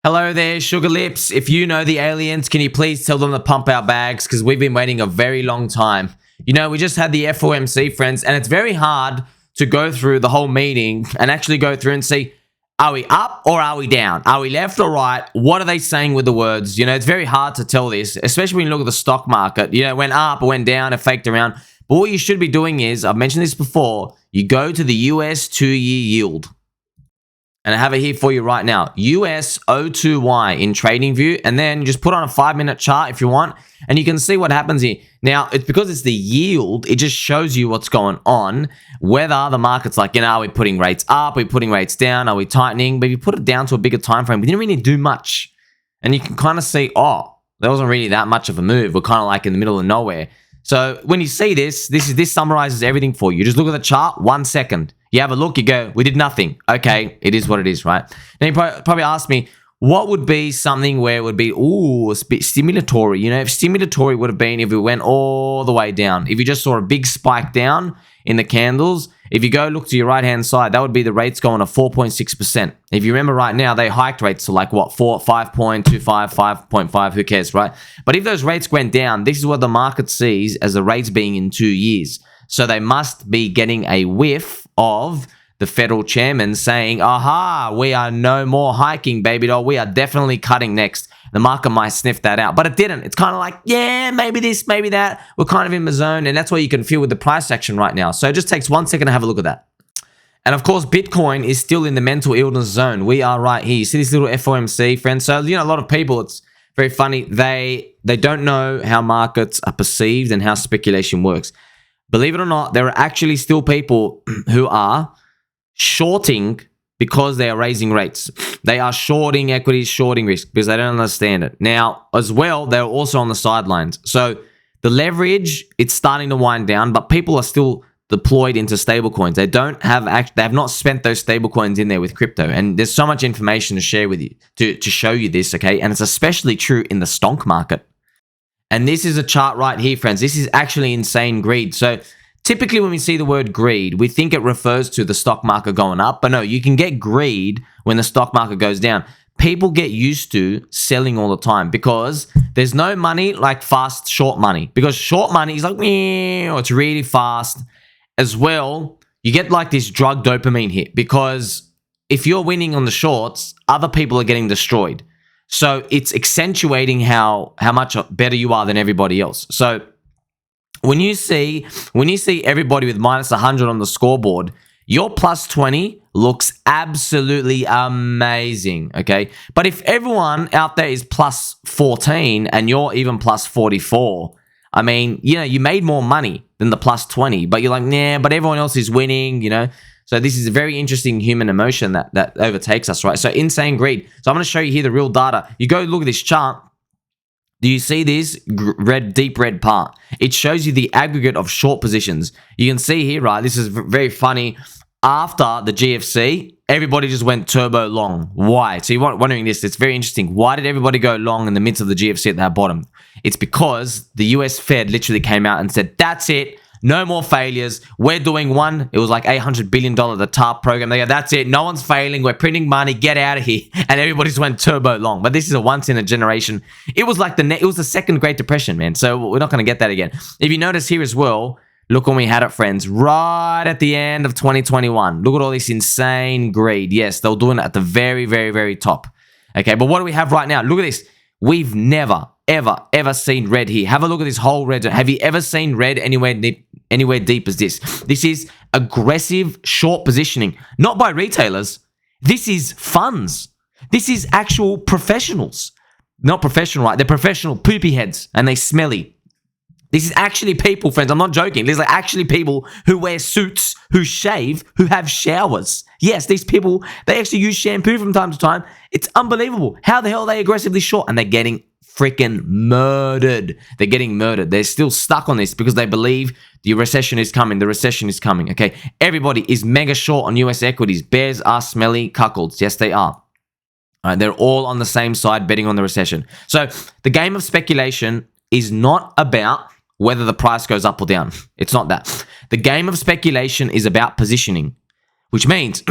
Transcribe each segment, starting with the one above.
Hello there, Sugar Lips. If you know the aliens, can you please tell them to pump our bags? Because we've been waiting a very long time. You know, we just had the FOMC, friends, and it's very hard to go through the whole meeting and actually go through and see, are we up or are we down? Are we left or right? What are they saying with the words? You know, it's very hard to tell this, especially when you look at the stock market. You know, it went up, it went down, it faked around. But what you should be doing is, I've mentioned this before, you go to the US 2-year yield. And I have it here for you right now. US O2Y in TradingView. And then just put on a 5-minute chart if you want. And you can see what happens here. Now, it's because it's the yield. It just shows you what's going on. Whether the market's like, you know, are we putting rates up? Are we putting rates down? Are we tightening? But if you put it down to a bigger time frame, we didn't really do much. And you can kind of see, oh, there wasn't really that much of a move. We're kind of like in the middle of nowhere. So when you see this summarizes everything for you. Just look at the chart, 1 second. You have a look, you go, we did nothing. Okay, it is what it is, right? Now you probably ask me, what would be something where it would be, ooh, a bit stimulatory? You know, if stimulatory would have been if we went all the way down. If you just saw a big spike down in the candles, if you go look to your right-hand side, that would be the rates going to 4.6%. If you remember right now, they hiked rates to like what, 5.25, 5.5, who cares, right? But if those rates went down, this is what the market sees as the rates being in 2 years. So they must be getting a whiff of the federal chairman saying, aha, we are no more hiking, baby doll. We are definitely cutting next. The market might sniff that out, but it didn't. It's kind of like, yeah, maybe this, maybe that. We're kind of in the zone, and that's what you can feel with the price action right now. So it just takes 1 second to have a look at that. And of course, Bitcoin is still in the mental illness zone. We are right here. You see this little FOMC, friends? So, you know, a lot of people, it's very funny. They don't know how markets are perceived and how speculation works. Believe it or not, there are actually still people who are shorting because they are raising rates. They are shorting equities, shorting risk because they don't understand it. Now, as well, they're also on the sidelines. So the leverage, it's starting to wind down, but people are still deployed into stablecoins. They have not spent those stablecoins in there with crypto. And there's so much information to share with you to show you this, okay? And it's especially true in the stonk market. And this is a chart right here, friends. This is actually insane greed. So typically when we see the word greed, we think it refers to the stock market going up. But no, you can get greed when the stock market goes down. People get used to selling all the time because there's no money like fast short money. Because short money is like, it's really fast. As well, you get like this drug dopamine hit because if you're winning on the shorts, other people are getting destroyed. So it's accentuating how much better you are than everybody else. So when you see everybody with minus 100 on the scoreboard, your plus 20 looks absolutely amazing, okay? But if everyone out there is plus 14 and you're even plus 44, I mean, you know, you made more money than the plus 20, but you're like, nah, but everyone else is winning, you know? So this is a very interesting human emotion that overtakes us, right? So insane greed. So I'm going to show you here the real data. You go look at this chart. Do you see this deep red part? It shows you the aggregate of short positions. You can see here, right? This is very funny. After the GFC, everybody just went turbo long. Why? So you're wondering this. It's very interesting. Why did everybody go long in the midst of the GFC at that bottom? It's because the US Fed literally came out and said, that's it. No more failures. We're doing one. It was like $800 billion, the TARP program. They go, that's it. No one's failing. We're printing money. Get out of here. And everybody just went turbo long. But this is a once in a generation. It was like it was the second Great Depression, man. So we're not going to get that again. If you notice here as well, look when we had it, friends. Right at the end of 2021. Look at all this insane greed. Yes, they'll do it at the very, very, very top. Okay, but what do we have right now? Look at this. We've never, ever seen red here. Have a look at this whole red. Have you ever seen red anywhere deep as this? This is aggressive short positioning, not by retailers. This is funds. This is actual professionals. Not professional, right? They're professional poopy heads and they smelly. This is actually people, friends. I'm not joking. There's like actually people who wear suits, who shave, who have showers. Yes, these people, they actually use shampoo from time to time. It's unbelievable. How the hell are they aggressively short? And they're getting freaking murdered. They're getting murdered. They're still stuck on this because they believe the recession is coming. The recession is coming, okay? Everybody is mega short on US equities. Bears are smelly cuckolds. Yes, they are. All right, they're all on the same side betting on the recession. So the game of speculation is not about whether the price goes up or down. It's not that. The game of speculation is about positioning, which means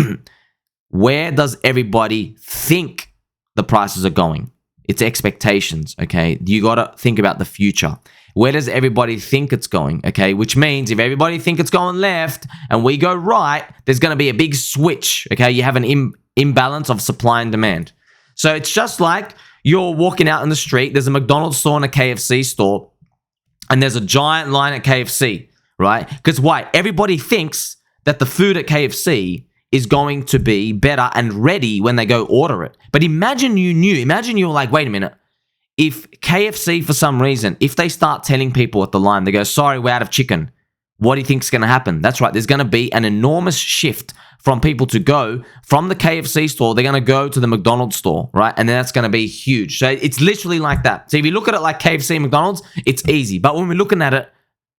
where does everybody think the prices are going. It's expectations, okay? You got to think about the future. Where does everybody think it's going, okay? Which means if everybody think it's going left and we go right, there's going to be a big switch, okay? You have an imbalance of supply and demand. So it's just like you're walking out in the street, there's a McDonald's store and a KFC store, and there's a giant line at KFC, right? Because why? Everybody thinks that the food at KFC is going to be better and ready when they go order it. But imagine you were like, wait a minute. If KFC, for some reason, if they start telling people at the line, they go, sorry, we're out of chicken. What do you think's going to happen? That's right. There's going to be an enormous shift from people to go from the KFC store. They're going to go to the McDonald's store, right? And then that's going to be huge. So it's literally like that. So if you look at it like KFC and McDonald's, it's easy. But when we're looking at it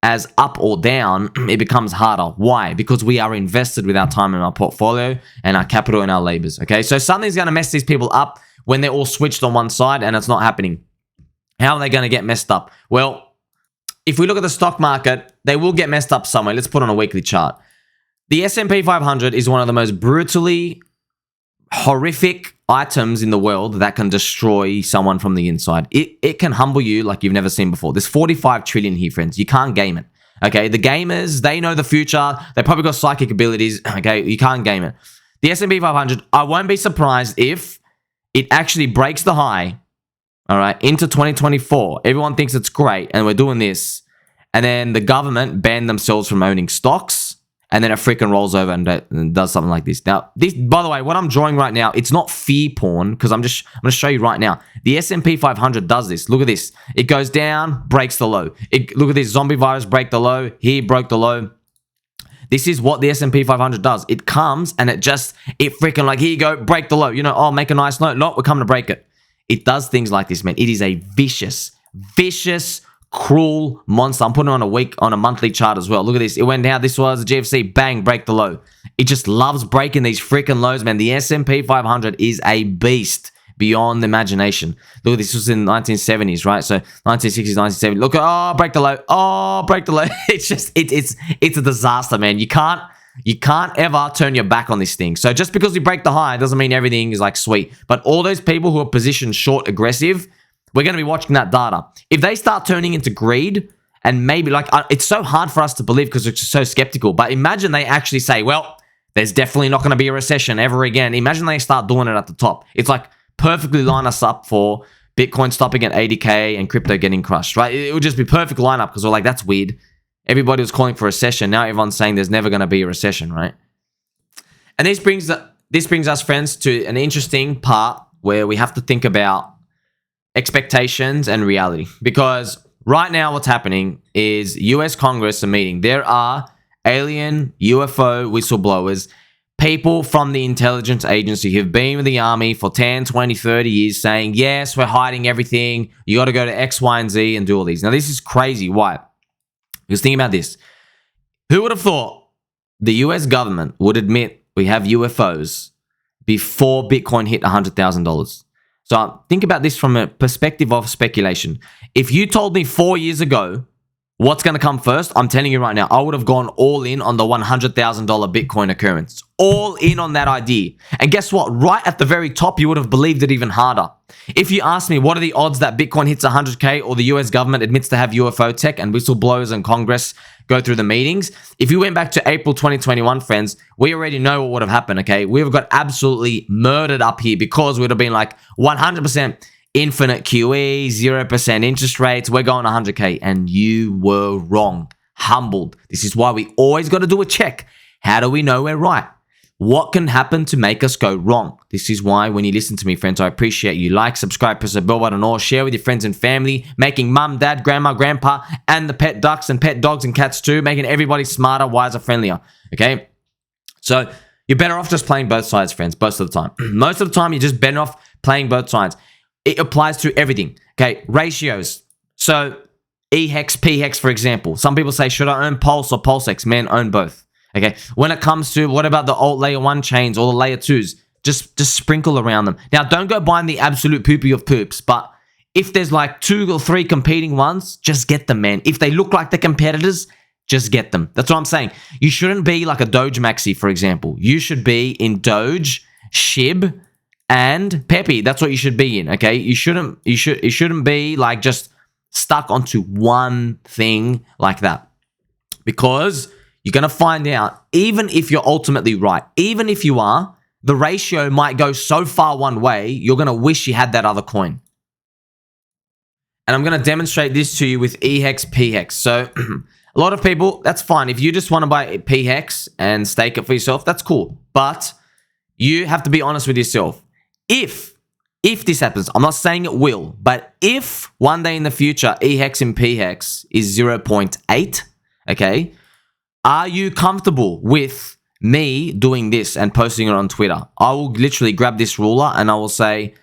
as up or down, it becomes harder. Why? Because we are invested with our time in our portfolio and our capital and our labors, okay? So something's going to mess these people up when they're all switched on one side and it's not happening. How are they going to get messed up? Well, if we look at the stock market, they will get messed up somewhere. Let's put on a weekly chart. The S&P 500 is one of the most brutally horrific items in the world that can destroy someone from the inside. It can humble you like you've never seen before. There's 45 trillion here, friends. You can't game it. Okay, the gamers, they know the future. They probably got psychic abilities. Okay, you can't game it. The S&P 500, I won't be surprised if it actually breaks the high, all right, into 2024. Everyone thinks it's great and we're doing this. And then the government banned themselves from owning stocks. And then it freaking rolls over and does something like this. Now, this, by the way, what I'm drawing right now, it's not fear porn because I'm going to show you right now. The S&P 500 does this. Look at this. It goes down, breaks the low. Look at this. Zombie virus break the low. Here broke the low. This is what the S&P 500 does. It comes and it freaking like, here you go, break the low. You know, oh, make a nice note. No, we're coming to break it. It does things like this, man. It is a vicious, cruel monster. I'm putting it on a monthly chart as well. Look at this. It went down. This was a GFC. Bang, break the low. It just loves breaking these freaking lows, man. The S&P 500 is a beast beyond imagination. Look at this. This was in the 1970s, right? So 1960s, 1970s. Look at, oh, break the low. Oh, break the low. It's just, it's a disaster, man. You can't ever turn your back on this thing. So just because we break the high doesn't mean everything is like sweet. But all those people who are positioned short aggressive, we're going to be watching that data. If they start turning into greed and maybe like, it's so hard for us to believe because it's so skeptical. But imagine they actually say, well, there's definitely not going to be a recession ever again. Imagine they start doing it at the top. It's like perfectly line us up for Bitcoin stopping at 80K and crypto getting crushed, right? It would just be perfect lineup because we're like, that's weird. Everybody was calling for a recession. Now everyone's saying there's never going to be a recession, right? And this brings us, friends, to an interesting part where we have to think about expectations and reality. Because right now what's happening is US Congress are meeting. There are alien UFO whistleblowers, people from the intelligence agency who've been with the army for 10, 20, 30 years saying, yes, we're hiding everything. You got to go to X, Y, and Z and do all these. Now, this is crazy. Why? Because think about this. Who would have thought the US government would admit we have UFOs before Bitcoin hit $100,000? So think about this from a perspective of speculation. If you told me 4 years ago what's going to come first, I'm telling you right now, I would have gone all in on the $100,000 Bitcoin occurrence. All in on that idea. And guess what? Right at the very top, you would have believed it even harder. If you ask me, what are the odds that Bitcoin hits 100K or the US government admits to have UFO tech and whistleblowers and Congress go through the meetings? If you went back to April 2021, friends, we already know what would have happened, okay? We would have got absolutely murdered up here because we would have been like 100% infinite QE, 0% interest rates. We're going 100K. And you were wrong. Humbled. This is why we always got to do a check. How do we know we're right? What can happen to make us go wrong? This is why when you listen to me, friends, I appreciate you. Like, subscribe, press the bell button, or share with your friends and family, making mum, dad, grandma, grandpa, and the pet ducks and pet dogs and cats too, making everybody smarter, wiser, friendlier. Okay? So you're better off just playing both sides, friends, most of the time. Most of the time, you're just better off playing both sides. It applies to everything. Okay? Ratios. So eHEX, pHEX, for example. Some people say, should I own Pulse or PulseChain? Man, own both. Okay, when it comes to what about the alt layer 1 chains or the layer 2s, just sprinkle around them. Now, don't go buying the absolute poopy of poops, but if there's like 2 or 3 competing ones, just get them, man. If they look like the competitors, just get them. That's what I'm saying. You shouldn't be like a Doge Maxi, for example. You should be in Doge, SHIB, and peppy. That's what you should be in, okay? It shouldn't be like just stuck onto one thing like that, because you're going to find out, even if you're ultimately right, even if you are, the ratio might go so far one way, you're going to wish you had that other coin. And I'm going to demonstrate this to you with eHEX, pHEX. So a lot of people, that's fine. If you just want to buy pHEX and stake it for yourself, that's cool. But you have to be honest with yourself. If this happens, I'm not saying it will, but if one day in the future eHEX and pHEX is 0.8, okay, are you comfortable with me doing this and posting it on Twitter? I will literally grab this ruler and I will say,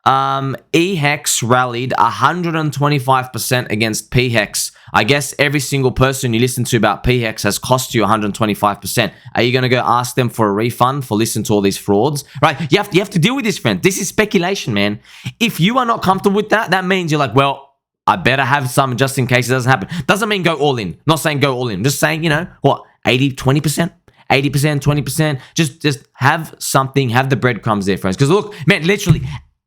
eHEX rallied 125% against pHEX. I guess every single person you listen to about pHEX has cost you 125%. Are you going to go ask them for a refund for listening to all these frauds? Right? You have to deal with this, friend. This is speculation, man. If you are not comfortable with that, that means you're like, well, I better have some just in case it doesn't happen. Doesn't mean go all in. Not saying go all in. Just saying, you know, what, 80, 20%? 80%, 20%? Just have something, have the breadcrumbs there, friends. Because look, man, literally,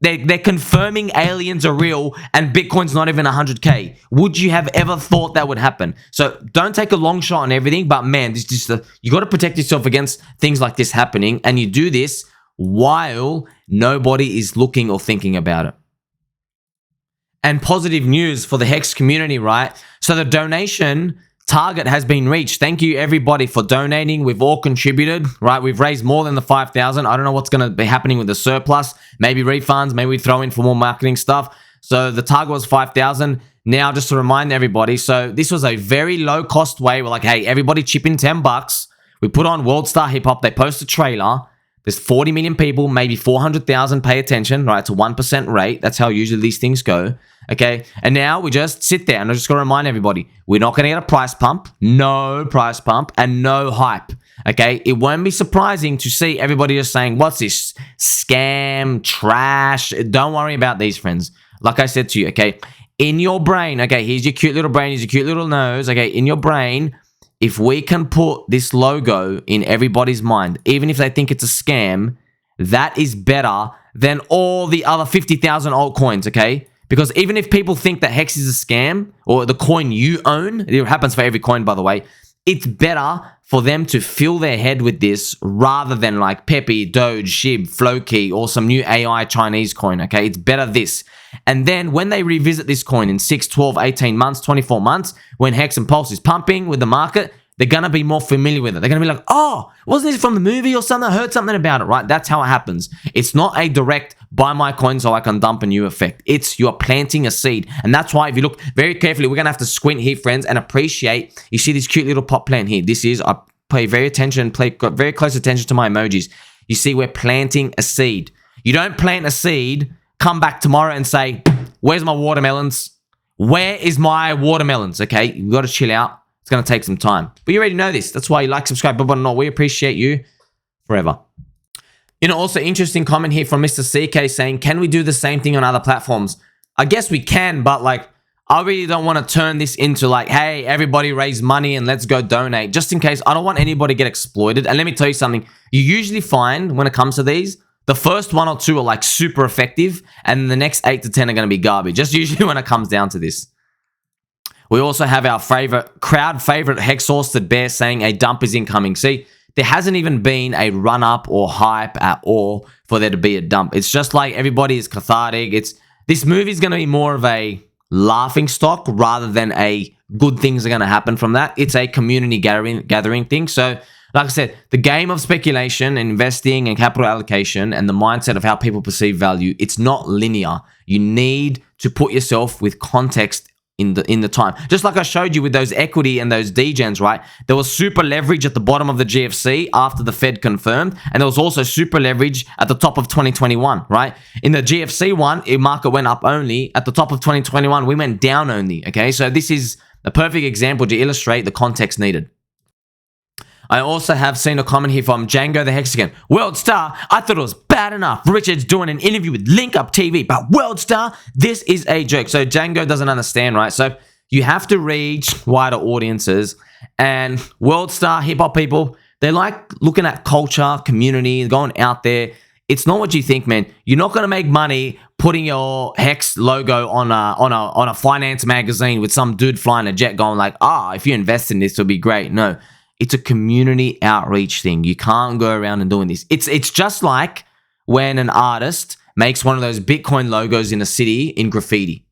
they're confirming aliens are real and Bitcoin's not even 100K. Would you have ever thought that would happen? So don't take a long shot on everything, but man, you got to protect yourself against things like this happening, and you do this while nobody is looking or thinking about it. And positive news for the HEX community, right? So the donation target has been reached. Thank you everybody for donating. We've all contributed, right? We've raised more than the 5,000. I don't know what's going to be happening with the surplus. Maybe refunds, maybe we throw in for more marketing stuff. So the target was 5,000. Now, just to remind everybody, so this was a very low cost way. We're like, hey, everybody chip in $10. We put on World Star Hip Hop. They post a trailer. There's 40 million people, maybe 400,000 pay attention, right? It's a 1% rate. That's how usually these things go, okay? And now we just sit there, and I just got to remind everybody, we're not going to get a price pump, no price pump, and no hype, okay? It won't be surprising to see everybody just saying, what's this? Scam, trash. Don't worry about these, friends. Like I said to you, okay? In your brain, okay, here's your cute little brain, here's your cute little nose, okay? In your brain, if we can put this logo in everybody's mind, even if they think it's a scam, that is better than all the other 50,000 altcoins, okay? Because even if people think that HEX is a scam, or the coin you own, it happens for every coin, by the way, it's better for them to fill their head with this rather than like Peppy, Doge, Shib, Flowkey, or some new AI Chinese coin, okay? It's better this. And then when they revisit this coin in 6, 12, 18 months, 24 months, when HEX and Pulse is pumping with the market, they're going to be more familiar with it. They're going to be like, oh, wasn't this from the movie or something? I heard something about it, right? That's how it happens. It's not a direct buy my coin so I can dump a new effect. It's you're planting a seed. And that's why if you look very carefully, we're going to have to squint here, friends, and appreciate. You see this cute little pot plant here. This is, I pay very close attention to my emojis. You see we're planting a seed. You don't plant a seed, come back tomorrow and say, where's my watermelons? Where is my watermelons? Okay, you got to chill out. It's going to take some time. But you already know this. That's why you like, subscribe, button on. We appreciate you forever. You know, also interesting comment here from Mr. CK saying, can we do the same thing on other platforms? I guess we can, but like, I really don't want to turn this into like, hey, everybody raise money and let's go donate. Just in case, I don't want anybody to get exploited. And let me tell you something. You usually find when it comes to these, the first 1 or 2 are like super effective, and the next 8 to 10 are going to be garbage. Just usually when it comes down to this. We also have our crowd favorite Hexhausted Bear saying a dump is incoming. See, there hasn't even been a run-up or hype at all for there to be a dump. It's just like everybody is cathartic. This movie is going to be more of a laughing stock rather than a good things are going to happen from that. It's a community gathering thing. So, like I said, the game of speculation, investing, and capital allocation, and the mindset of how people perceive value, it's not linear. You need to put yourself with context in the time. Just like I showed you with those equity and those degens, right? There was super leverage at the bottom of the GFC after the Fed confirmed, and there was also super leverage at the top of 2021, right? In the GFC one, market went up only. At the top of 2021, we went down only, okay? So this is a perfect example to illustrate the context needed. I also have seen a comment here from Django the Hexagon. World Star, I thought it was bad enough. Richard's doing an interview with Link Up TV, but World Star, this is a joke. So Django doesn't understand, right? So you have to reach wider audiences, and World Star hip hop people, they like looking at culture, community, going out there. it's not what you think, man. You're not going to make money putting your Hex logo on a finance magazine with some dude flying a jet going like, if you invest in this, it'll be great. No, it's a community outreach thing. You can't go around and doing this. It's just like when an artist makes one of those Bitcoin logos in a city in graffiti.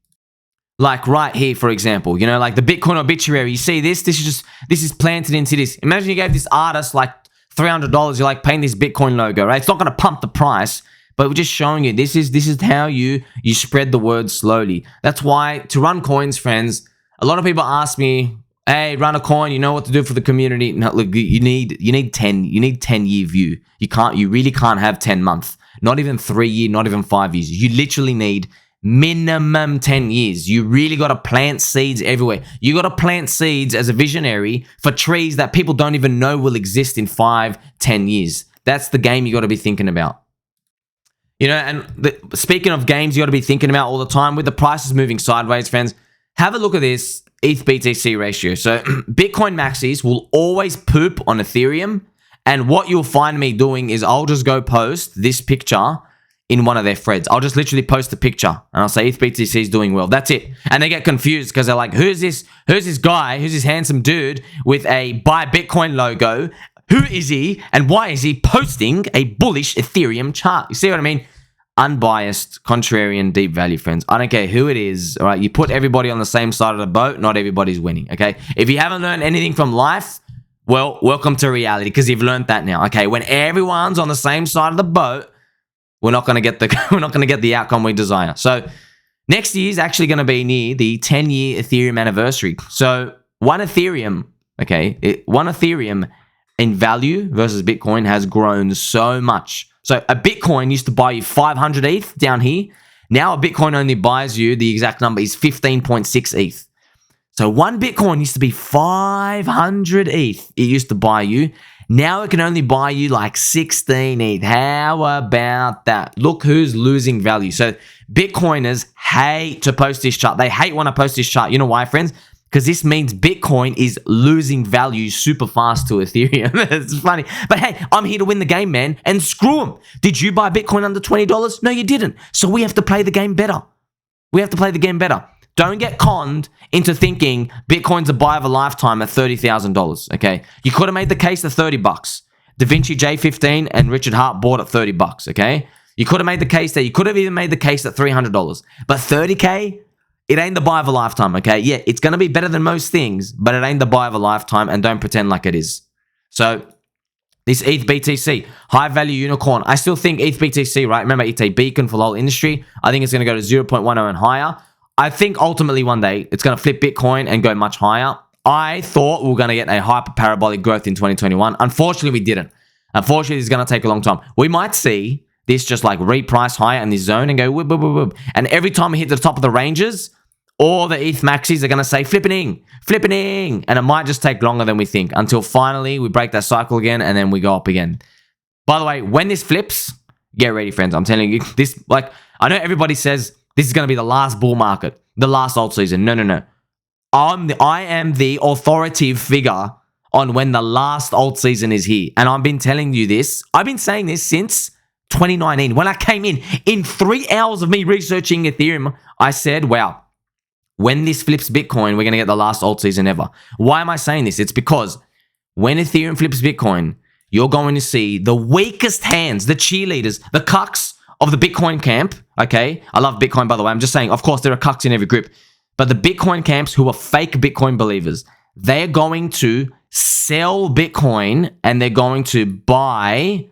Like right here, for example, like the Bitcoin obituary. You see this? This is planted into this. Imagine you gave this artist like $300. You're like paying this Bitcoin logo, right? It's not going to pump the price, but we're just showing you this is how you spread the word slowly. That's why to run coins, friends, a lot of people ask me, hey, run a coin, you know what to do for the community. No, look, you need 10 year view. You really can't have 10 month, not even 3 year, not even 5 years. You literally need minimum 10 years. You really got to plant seeds everywhere. You got to plant seeds as a visionary for trees that people don't even know will exist in 5-10 years. That's the game you got to be thinking about. And speaking of games you got to be thinking about all the time, with the prices moving sideways, friends, have a look at this ETH BTC ratio. So Bitcoin maxis will always poop on Ethereum, and what you'll find me doing is I'll just go post this picture in one of their threads. I'll just literally post a picture and I'll say ETH BTC is doing well. That's it. And they get confused because they're like, who's this guy? Who's this handsome dude with a buy Bitcoin logo? Who is he? And why is he posting a bullish Ethereum chart? You see what I mean? Unbiased, contrarian, deep value, friends. I don't care who it is. All right. You put everybody on the same side of the boat. Not everybody's winning. Okay. If you haven't learned anything from life, well, welcome to reality, because you've learned that now. Okay. When everyone's on the same side of the boat, we're not going to get the outcome we desire. So next year is actually going to be near the 10-year Ethereum anniversary. So one Ethereum in value versus Bitcoin has grown so much. So a Bitcoin used to buy you 500 ETH down here. Now a Bitcoin only buys you, the exact number is 15.6 ETH. So one Bitcoin used to be 500 ETH. It used to buy you. Now it can only buy you like 16 ETH. How about that? Look who's losing value. So Bitcoiners hate to post this chart. They hate when I post this chart. You know why, friends? Because this means Bitcoin is losing value super fast to Ethereum. It's funny. But hey, I'm here to win the game, man. And screw them. Did you buy Bitcoin under $20? No, you didn't. So we have to play the game better. Don't get conned into thinking Bitcoin's a buy of a lifetime at $30,000, okay? You could have made the case at $30. DaVinci J15 and Richard Hart bought at $30, okay? You could have made the case there. You could have even made the case at $300. But $30K, it ain't the buy of a lifetime, okay? Yeah, it's going to be better than most things, but it ain't the buy of a lifetime, and don't pretend like it is. So this ETH BTC, high value unicorn. I still think ETH BTC, right? Remember, it's a beacon for the whole industry. I think it's going to go to 0.10 and higher. I think ultimately one day it's going to flip Bitcoin and go much higher. I thought we were going to get a hyper parabolic growth in 2021. Unfortunately, we didn't. Unfortunately, it's going to take a long time. We might see this just like reprice higher in this zone and go whoop, whoop, whoop, whoop. And every time we hit the top of the ranges, all the ETH maxis are going to say flipping. And it might just take longer than we think until finally we break that cycle again and then we go up again. By the way, when this flips, get ready, friends. I'm telling you, this, like, I know everybody says this is going to be the last bull market, the last alt season. No. I am the authoritative figure on when the last alt season is here. And I've been telling you this. I've been saying this since 2019. When I came in 3 hours of me researching Ethereum, I said, wow, when this flips Bitcoin, we're going to get the last alt season ever. Why am I saying this? It's because when Ethereum flips Bitcoin, you're going to see the weakest hands, the cheerleaders, the cucks of the Bitcoin camp, okay? I love Bitcoin, by the way. I'm just saying, of course, there are cucks in every group. But the Bitcoin camps who are fake Bitcoin believers, they're going to sell Bitcoin and they're going to buy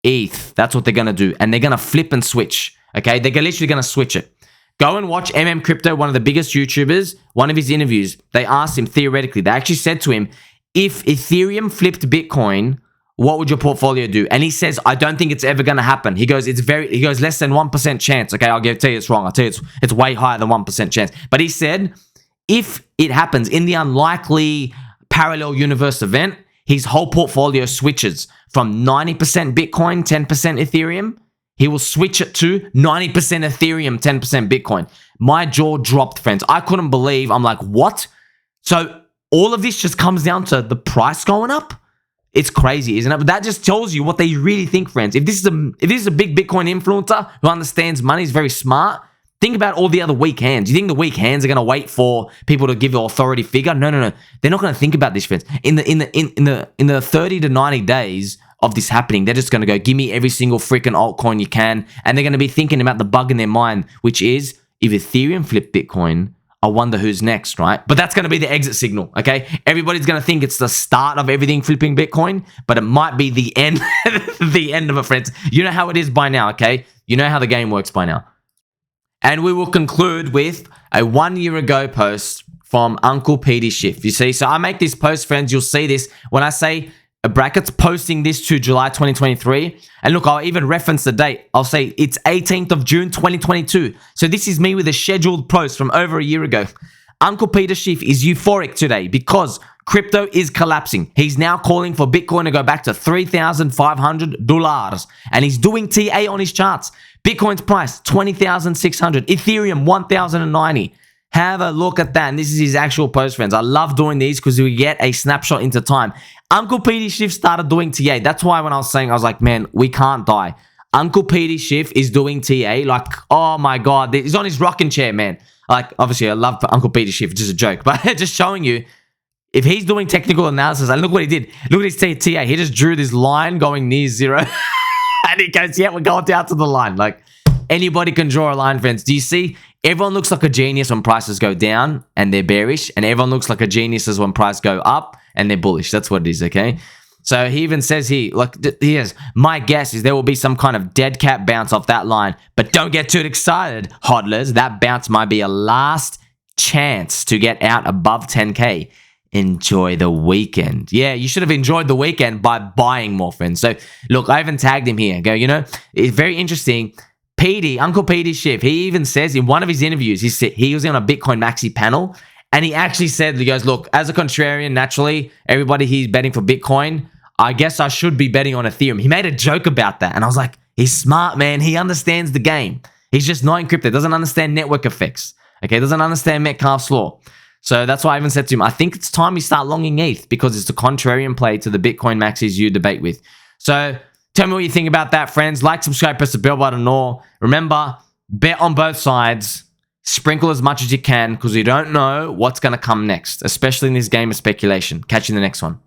ETH. That's what they're going to do. And they're going to flip and switch, okay? They're literally going to switch it. Go and watch Crypto, one of the biggest YouTubers, one of his interviews. They asked him theoretically, they actually said to him, if Ethereum flipped Bitcoin, what would your portfolio do? And he says, I don't think it's ever going to happen. He goes, less than 1% chance. Okay, I'll tell you it's wrong. I'll tell you it's way higher than 1% chance. But he said, if it happens in the unlikely parallel universe event, his whole portfolio switches from 90% Bitcoin, 10% Ethereum. He will switch it to 90% Ethereum, 10% Bitcoin. My jaw dropped, friends. I couldn't believe. I'm like, what? So all of this just comes down to the price going up? It's crazy, isn't it? But that just tells you what they really think, friends. If this is a big Bitcoin influencer who understands money, is very smart, think about all the other weak hands. You think the weak hands are going to wait for people to give an authority figure? No. They're not going to think about this, friends. In the 30 to 90 days of this happening, they're just going to go, give me every single freaking altcoin you can. And they're going to be thinking about the bug in their mind, which is, if Ethereum flipped Bitcoin, I wonder who's next, right? But that's going to be the exit signal, okay? Everybody's going to think it's the start of everything flipping Bitcoin, but it might be the end, the end of it, friends. You know how it is by now, okay? You know how the game works by now. And we will conclude with a 1 year ago post from Uncle Petey Schiff. You see, so I make this post, friends. You'll see this when I say brackets posting this to July 2023. And look, I'll even reference the date. I'll say it's 18th of June 2022. So this is me with a scheduled post from over a year ago. Uncle Peter Schiff is euphoric today because crypto is collapsing. He's now calling for Bitcoin to go back to $3,500. And he's doing TA on his charts. Bitcoin's price, 20,600. Ethereum, 1,090. Have a look at that. And this is his actual post, friends. I love doing these because we get a snapshot into time. Uncle Petey Schiff started doing TA. That's why when I was saying, I was like, man, we can't die. Uncle Petey Schiff is doing TA. Like, oh my God. He's on his rocking chair, man. Like, obviously, I love Uncle Petey Schiff. It's just a joke. But just showing you, if he's doing technical analysis, and look what he did. Look at his TA. He just drew this line going near zero. And he goes, yeah, we're going down to the line. Like, anybody can draw a line, friends. Do you see? Everyone looks like a genius when prices go down and they're bearish. And everyone looks like a genius when prices go up and they're bullish. That's what it is, okay? So he even says here, like, here's my guess is there will be some kind of dead cat bounce off that line. But don't get too excited, hodlers. That bounce might be a last chance to get out above 10K. Enjoy the weekend. Yeah, you should have enjoyed the weekend by buying more, friends. So, look, I even tagged him here. Go, you know, it's very interesting. Uncle Petey Schiff, he even says in one of his interviews, he was on a Bitcoin Maxi panel, and he actually said, he goes, look, as a contrarian, naturally, everybody he's betting for Bitcoin, I guess I should be betting on Ethereum. He made a joke about that, and I was like, he's smart, man. He understands the game. He's just not encrypted, doesn't understand network effects, okay, doesn't understand Metcalfe's law. So that's why I even said to him, I think it's time we start longing ETH because it's a contrarian play to the Bitcoin maxis you debate with. So tell me what you think about that, friends. Like, subscribe, press the bell button, or remember, bet on both sides. Sprinkle as much as you can because you don't know what's going to come next, especially in this game of speculation. Catch you in the next one.